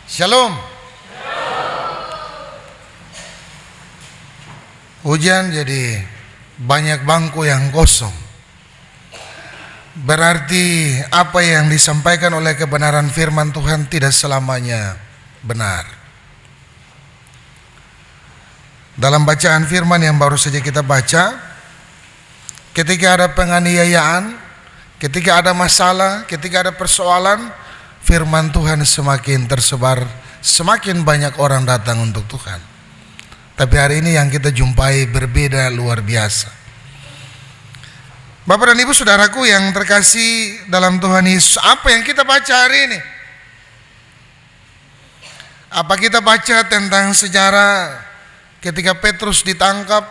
Shalom. Hujan jadi banyak bangku yang kosong. Berarti apa yang disampaikan oleh kebenaran firman Tuhan tidak selamanya benar. Dalam bacaan firman yang baru saja kita baca, ketika ada penganiayaan, ketika ada masalah, ketika ada persoalan, firman Tuhan semakin tersebar, semakin banyak orang datang untuk Tuhan. Tapi hari ini yang kita jumpai berbeda luar biasa. Bapak dan Ibu saudaraku yang terkasih dalam Tuhan Yesus, apa yang kita baca hari ini? Apa kita baca tentang sejarah ketika Petrus ditangkap,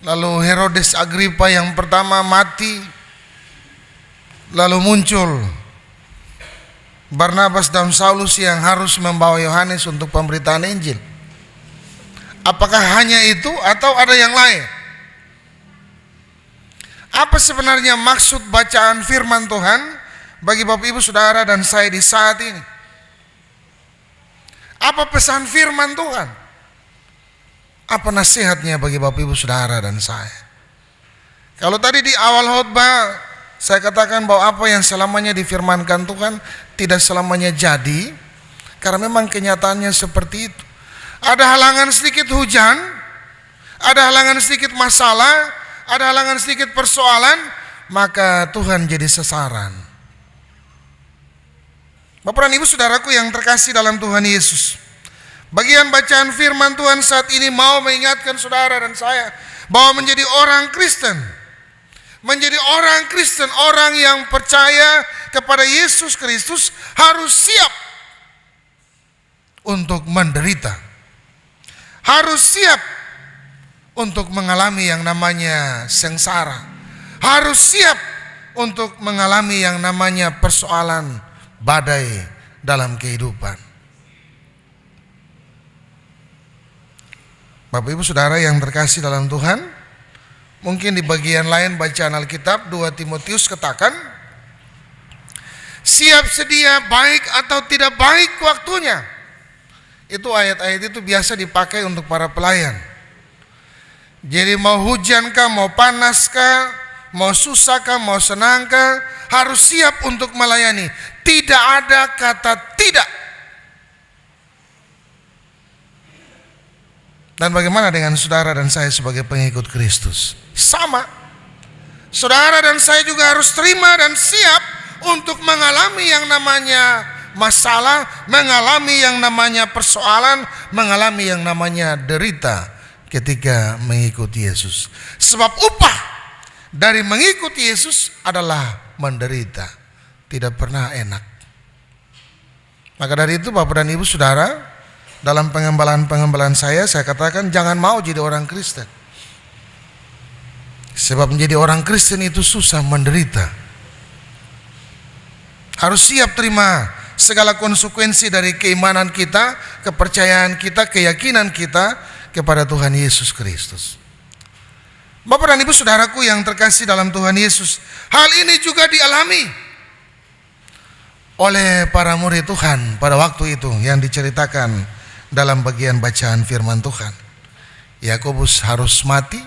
lalu Herodes Agripa yang pertama mati, lalu muncul Barnabas dan Saulus yang harus membawa Yohanes untuk pemberitaan Injil? Apakah hanya itu atau ada yang lain? Apa sebenarnya maksud bacaan firman Tuhan bagi Bapak Ibu Saudara dan saya di saat ini? Apa pesan firman Tuhan? Apa nasihatnya bagi Bapak Ibu Saudara dan saya? Kalau tadi di awal khotbah saya katakan bahwa apa yang selamanya difirmankan Tuhan tidak selamanya jadi, karena memang kenyataannya seperti itu. Ada halangan sedikit hujan, ada halangan sedikit masalah, ada halangan sedikit persoalan, maka Tuhan jadi sasaran. Bapak dan Ibu saudaraku yang terkasih dalam Tuhan Yesus, bagian bacaan firman Tuhan saat ini mau mengingatkan saudara dan saya bahwa menjadi orang Kristen, menjadi orang Kristen, orang yang percaya kepada Yesus Kristus harus siap untuk menderita, harus siap untuk mengalami yang namanya sengsara, harus siap untuk mengalami yang namanya persoalan badai dalam kehidupan. Bapak Ibu Saudara yang terkasih dalam Tuhan, mungkin di bagian lain bacaan Alkitab 2 Timotius katakan, siap sedia baik atau tidak baik waktunya. Itu ayat-ayat itu biasa dipakai untuk para pelayan. Jadi mau hujan kah, mau panas kah, mau susah kah, mau senang kah, harus siap untuk melayani. Tidak ada kata tidak. Dan bagaimana dengan saudara dan saya sebagai pengikut Kristus? Sama. Saudara dan saya juga harus terima dan siap untuk mengalami yang namanya masalah, mengalami yang namanya persoalan, mengalami yang namanya derita ketika mengikuti Yesus. Sebab upah dari mengikuti Yesus adalah menderita, tidak pernah enak. Maka dari itu Bapak dan Ibu Saudara, dalam pengembalaan saya katakan jangan mau jadi orang Kristen. Sebab menjadi orang Kristen itu susah, menderita. Harus siap terima segala konsekuensi dari keimanan kita, kepercayaan kita, keyakinan kita kepada Tuhan Yesus Kristus. Bapak dan Ibu Saudaraku yang terkasih dalam Tuhan Yesus, hal ini juga dialami oleh para murid Tuhan pada waktu itu yang diceritakan dalam bagian bacaan firman Tuhan. Yakobus harus mati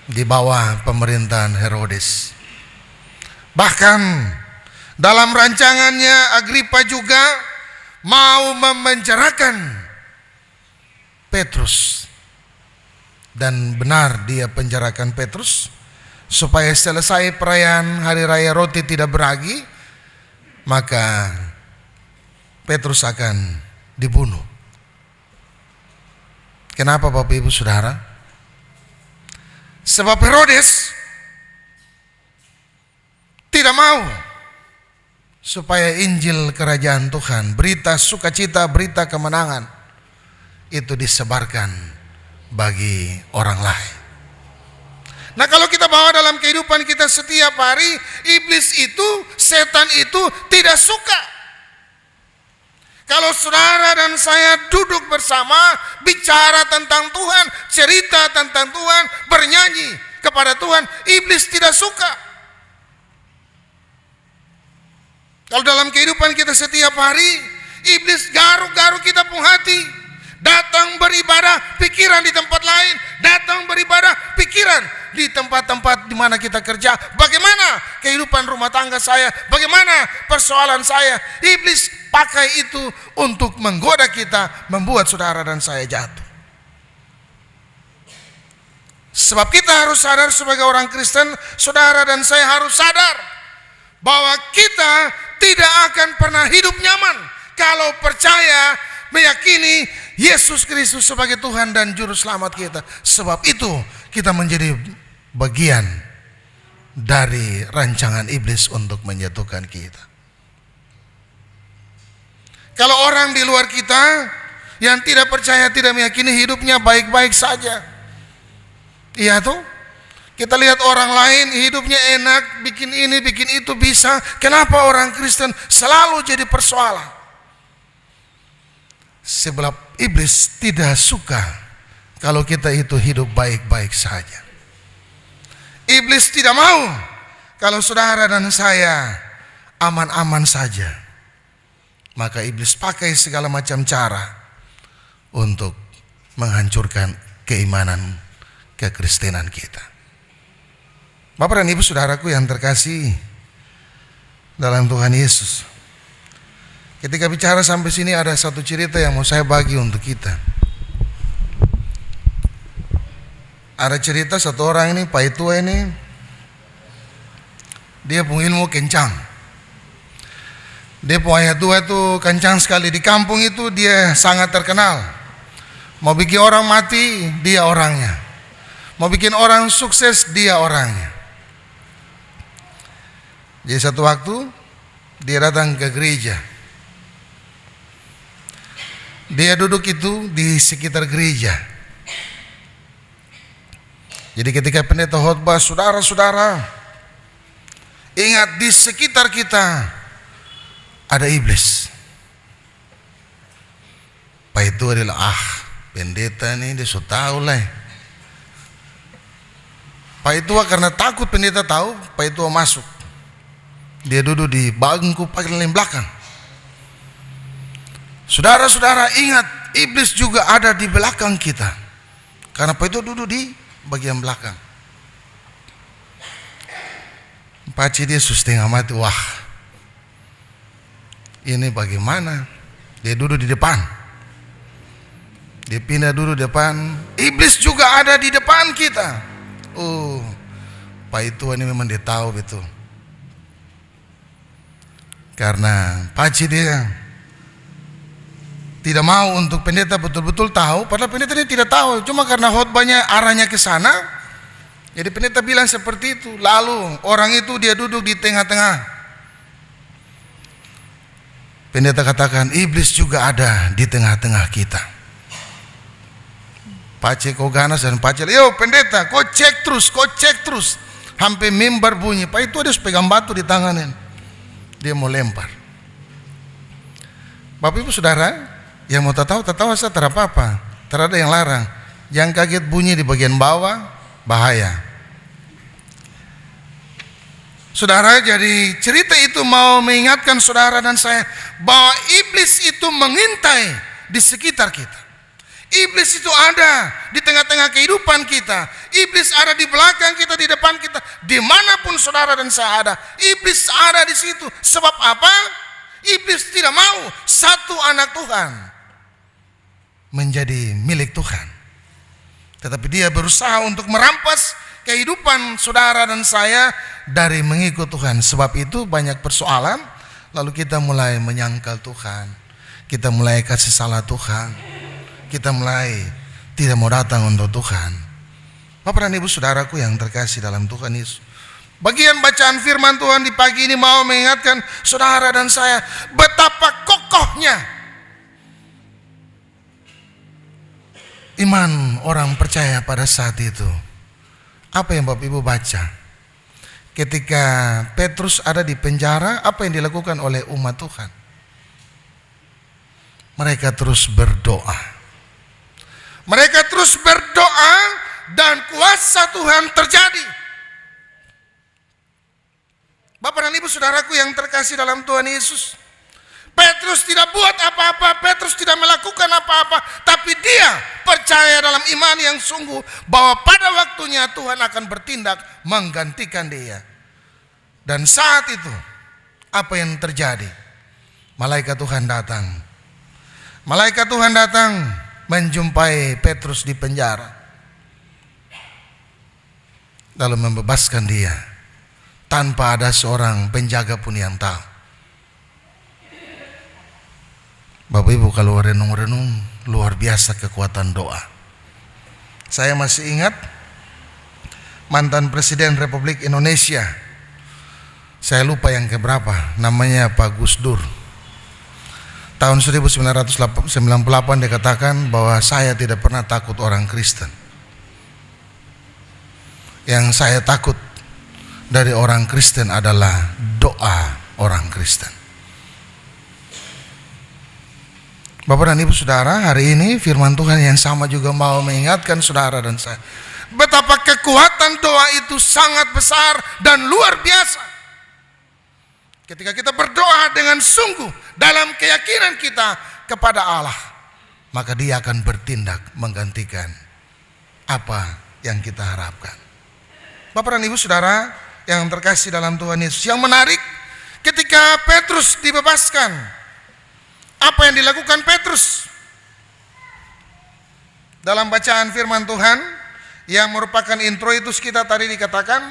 di bawah pemerintahan Herodes. Bahkan dalam rancangannya Agripa juga mau memenjarakan Petrus. Dan benar dia penjarakan Petrus supaya selesai perayaan hari raya roti tidak beragi, maka Petrus akan dibunuh. Kenapa Bapak Ibu Saudara? Sebab Herodes tidak mau supaya Injil kerajaan Tuhan, berita sukacita, berita kemenangan itu disebarkan bagi orang lain. Nah, kalau kita bawa dalam kehidupan kita setiap hari, iblis itu, setan itu tidak suka kalau saudara dan saya duduk bersama, bicara tentang Tuhan, cerita tentang Tuhan, bernyanyi kepada Tuhan. Iblis tidak suka. Kalau dalam kehidupan kita setiap hari, Iblis garuk-garuk kita pun hati. Datang beribadah, pikiran di tempat lain. Datang beribadah, pikiran di tempat-tempat di mana kita kerja. Bagaimana kehidupan rumah tangga saya? Bagaimana persoalan saya? Iblis pakai itu untuk menggoda kita, membuat saudara dan saya jatuh. Sebab kita harus sadar sebagai orang Kristen, saudara dan saya harus sadar bahwa kita tidak akan pernah hidup nyaman kalau percaya, meyakini Yesus Kristus sebagai Tuhan dan Juru Selamat kita. Sebab itu kita menjadi bagian dari rancangan iblis untuk menjatuhkan kita. Kalau orang di luar kita yang tidak percaya, tidak meyakini, hidupnya baik-baik saja. Iya tuh. Kita lihat orang lain hidupnya enak, bikin ini, bikin itu bisa. Kenapa orang Kristen selalu jadi persoalan? Sebab iblis tidak suka kalau kita itu hidup baik-baik saja. Iblis tidak mau kalau saudara dan saya aman-aman saja. Maka iblis pakai segala macam cara untuk menghancurkan keimanan, kekristenan kita. Bapak dan Ibu saudaraku yang terkasih dalam Tuhan Yesus, ketika bicara sampai sini ada satu cerita yang mau saya bagi untuk kita. Ada cerita satu orang ini, Pak Tua ini, dia punya ilmu kencang. Dia punya tua itu kencang sekali. Di kampung itu dia sangat terkenal. Mau bikin orang mati, dia orangnya. Mau bikin orang sukses, dia orangnya. Jadi satu waktu dia datang ke gereja. Dia duduk itu di sekitar gereja. Jadi ketika pendeta khotbah, saudara-saudara, ingat di sekitar kita ada iblis. Pak itu adalah pendeta nih dia sudah tahu lah. Pak itu karena takut pendeta tahu, Pak itu masuk. Dia duduk di bangku paling belakang. Saudara-saudara ingat, iblis juga ada di belakang kita. Karena Pak itu duduk di bagian belakang. Paci dia setengah mati. Wah, ini bagaimana? Dia duduk di depan. Dia pindah duduk di depan. Iblis juga ada di depan kita. Oh, Pak itu ini memang dia tahu betul. Karena Paci dia tidak mau untuk pendeta betul-betul tahu, padahal pendeta ini tidak tahu, cuma karena khotbahnya arahnya ke sana, jadi pendeta bilang seperti itu. Lalu orang itu dia duduk di tengah-tengah. Pendeta katakan, iblis juga ada di tengah-tengah kita. Pace kau ganas dan Pace, yo pendeta, kau cek terus, sampai mimbar bunyi. Pak itu ada pegang batu di tangannya, dia mau lempar. Bapak Ibu Saudara, yang mau tahu saya tak apa-apa, tak ada yang larang. Jangan kaget bunyi di bagian bawah, bahaya. Saudara, jadi cerita itu mau mengingatkan saudara dan saya bahwa iblis itu mengintai di sekitar kita. Iblis itu ada di tengah-tengah kehidupan kita. Iblis ada di belakang kita, di depan kita, dimanapun saudara dan saya ada. Iblis ada di situ. Sebab apa? Iblis tidak mau satu anak Tuhan menjadi milik Tuhan, tetapi dia berusaha untuk merampas kehidupan saudara dan saya dari mengikut Tuhan. Sebab itu banyak persoalan, lalu kita mulai menyangkal Tuhan, kita mulai kasih salah Tuhan, kita mulai tidak mau datang untuk Tuhan. Bapak dan Ibu saudaraku yang terkasih dalam Tuhan Yesus, bagian bacaan firman Tuhan di pagi ini mau mengingatkan saudara dan saya betapa kokohnya iman orang percaya pada saat itu. Apa yang Bapak Ibu baca? Ketika Petrus ada di penjara, apa yang dilakukan oleh umat Tuhan? Mereka terus berdoa. Mereka terus berdoa dan kuasa Tuhan terjadi. Bapak dan Ibu saudaraku yang terkasih dalam Tuhan Yesus, Petrus Petrus tidak buat apa-apa, Petrus tidak melakukan apa-apa, tapi dia percaya dalam iman yang sungguh bahwa pada waktunya Tuhan akan bertindak menggantikan dia. Dan saat itu apa yang terjadi? Malaikat Tuhan datang. Malaikat Tuhan datang menjumpai Petrus di penjara, lalu membebaskan dia tanpa ada seorang penjaga pun yang tahu. Bapak Ibu, kalau renung-renung, luar biasa kekuatan doa. Saya masih ingat mantan Presiden Republik Indonesia, saya lupa yang keberapa, namanya Pak Gus Dur. Tahun 1998 dia katakan bahwa saya tidak pernah takut orang Kristen. Yang saya takut dari orang Kristen adalah doa orang Kristen. Bapak dan Ibu Saudara, hari ini firman Tuhan yang sama juga mau mengingatkan saudara dan saya betapa kekuatan doa itu sangat besar dan luar biasa. Ketika kita berdoa dengan sungguh dalam keyakinan kita kepada Allah, maka Dia akan bertindak menggantikan apa yang kita harapkan. Bapak dan Ibu Saudara yang terkasih dalam Tuhan Yesus, yang menarik ketika Petrus dibebaskan, apa yang dilakukan Petrus? Dalam bacaan firman Tuhan yang merupakan intro itu kita tadi dikatakan,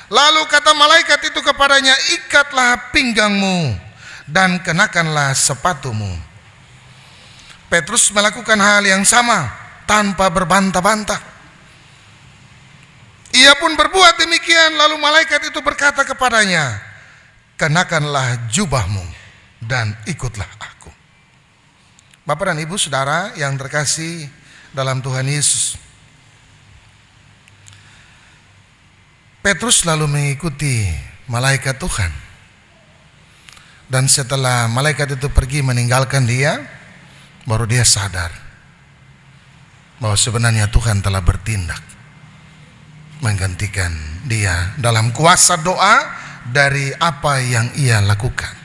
lalu kata malaikat itu kepadanya, ikatlah pinggangmu dan kenakanlah sepatumu. Petrus melakukan hal yang sama tanpa berbantah-bantah. Ia pun berbuat demikian, lalu malaikat itu berkata kepadanya, kenakanlah jubahmu dan ikutlah aku. Bapak dan Ibu Saudara yang terkasih dalam Tuhan Yesus, Petrus lalu mengikuti malaikat Tuhan. Dan setelah malaikat itu pergi meninggalkan dia, baru dia sadar bahwa sebenarnya Tuhan telah bertindak menggantikan dia dalam kuasa doa dari apa yang ia lakukan.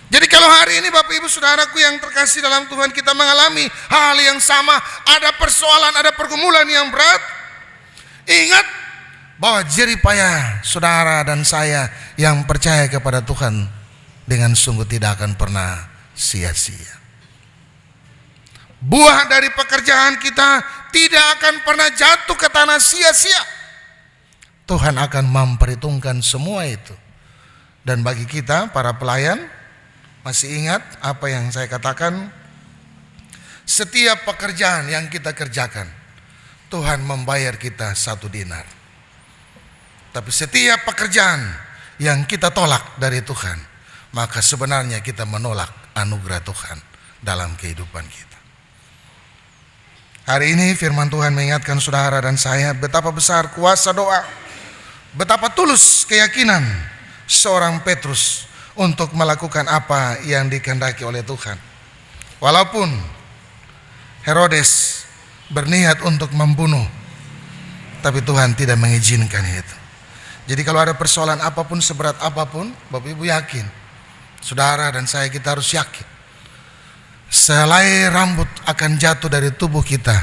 Jadi kalau hari ini Bapak Ibu Saudaraku yang terkasih dalam Tuhan, kita mengalami hal yang sama, ada persoalan, ada pergumulan yang berat, ingat bahwa jerih payah saudara dan saya yang percaya kepada Tuhan dengan sungguh tidak akan pernah sia-sia. Buah dari pekerjaan kita tidak akan pernah jatuh ke tanah sia-sia. Tuhan akan memperhitungkan semua itu. Dan bagi kita para pelayan, masih ingat apa yang saya katakan? Setiap pekerjaan yang kita kerjakan, Tuhan membayar kita 1 dinar. Tapi setiap pekerjaan yang kita tolak dari Tuhan, maka sebenarnya kita menolak anugerah Tuhan dalam kehidupan kita. Hari ini firman Tuhan mengingatkan saudara dan saya betapa besar kuasa doa, betapa tulus keyakinan seorang Petrus untuk melakukan apa yang dikehendaki oleh Tuhan. Walaupun Herodes berniat untuk membunuh, tapi Tuhan tidak mengizinkan itu. Jadi kalau ada persoalan apapun, seberat apapun, Bapak Ibu yakin, saudara dan saya, kita harus yakin, selai rambut akan jatuh dari tubuh kita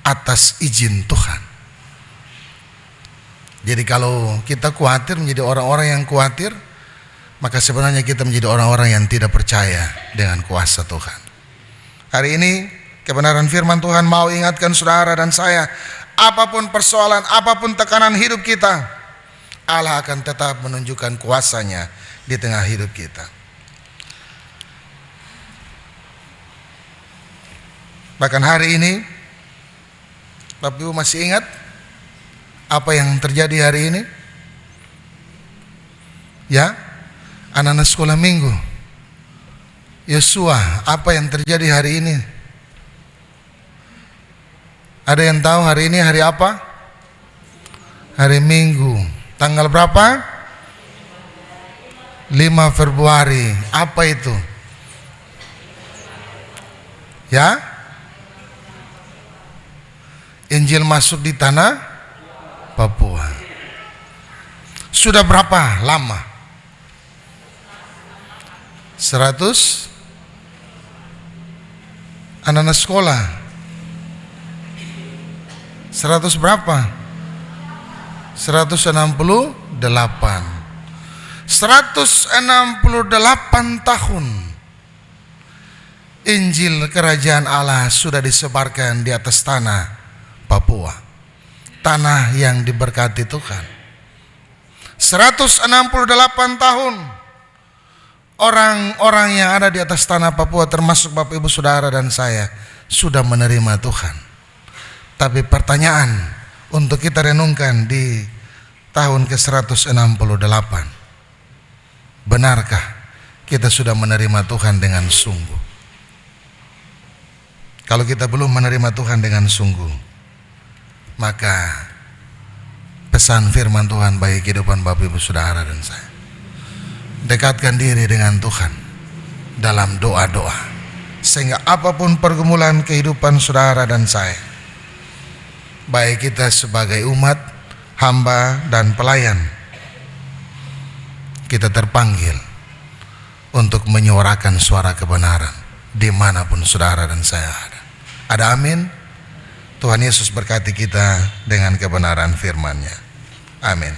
atas izin Tuhan. Jadi kalau kita khawatir menjadi orang-orang yang khawatir, maka sebenarnya kita menjadi orang-orang yang tidak percaya dengan kuasa Tuhan. Hari ini kebenaran firman Tuhan mau ingatkan saudara dan saya, apapun persoalan, apapun tekanan hidup kita, Allah akan tetap menunjukkan kuasanya di tengah hidup kita. Bahkan hari ini, Bapak Ibu masih ingat apa yang terjadi hari ini? Ya, anak-anak sekolah minggu, Yosua, apa yang terjadi hari ini? Ada yang tahu hari ini hari apa? Hari Minggu. Tanggal berapa? 5 Februari. Apa itu? Ya? Injil masuk di tanah Papua. Sudah berapa lama? 100 anak-anak sekolah. 100 berapa? 168. 168 tahun Injil Kerajaan Allah sudah disebarkan di atas tanah Papua, tanah yang diberkati Tuhan. 168 tahun orang-orang yang ada di atas tanah Papua, termasuk Bapak Ibu Saudara dan saya, sudah menerima Tuhan. Tapi pertanyaan untuk kita renungkan di tahun ke-168, benarkah kita sudah menerima Tuhan dengan sungguh? Kalau kita belum menerima Tuhan dengan sungguh, maka pesan firman Tuhan bagi kehidupan Bapak Ibu Saudara dan saya, dekatkan diri dengan Tuhan dalam doa-doa, sehingga apapun pergumulan kehidupan saudara dan saya, baik kita sebagai umat, hamba dan pelayan, kita terpanggil untuk menyuarakan suara kebenaran dimanapun saudara dan saya ada. Ada amin? Tuhan Yesus berkati kita dengan kebenaran firman-Nya. Amin.